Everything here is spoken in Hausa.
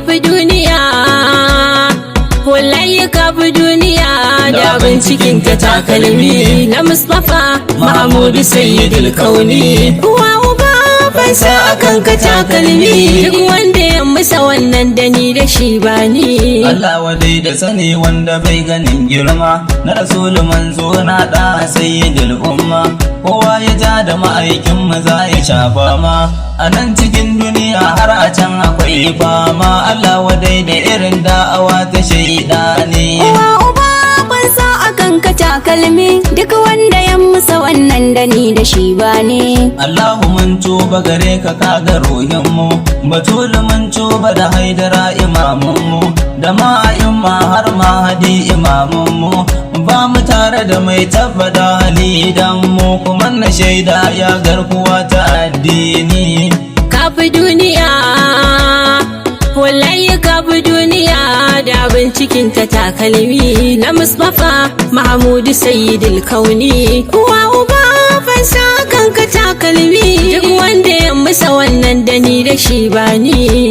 kafi duniya, wallahi kafi duniya da abin cikin ta takalmi na Mustapha Mahmudu Sayyidul Kauni. Uwa uba fansa akan ka takalmi, duk wanda ya musa wannan da ni da shi ba ni. Allah wadai da sani wanda bai ganin girma na Rasul manzo na da Sayyidul Umma. Kowa ya ja da ma'aikin maza ya shafa ma, a nan cikin duniya har a can akwai fama. Allah wadai da irin da'awa ta shaidani. Uwa uba fansa akan ka takalmi, duk wanda ya musa wannan da ni da shi ba ni. Allahu mun tuba gare ka kaga ruhinmu, Batul mun tuba da Haidara imamunmu, da ma'a'imma har mahadi imamunmu. Ba mu tare da mai tabbata halidan mu, kuma na shaida ya garkuwa ta addini. Kafi duniya, wallahi kafi duniya da abin cikin ta takalmi na Mustapha Mahmudu Sayyidul Kauni. Uwa uba fansa kan ka takalmi, duk wanda ya musa wannan da ni da shi ba ni.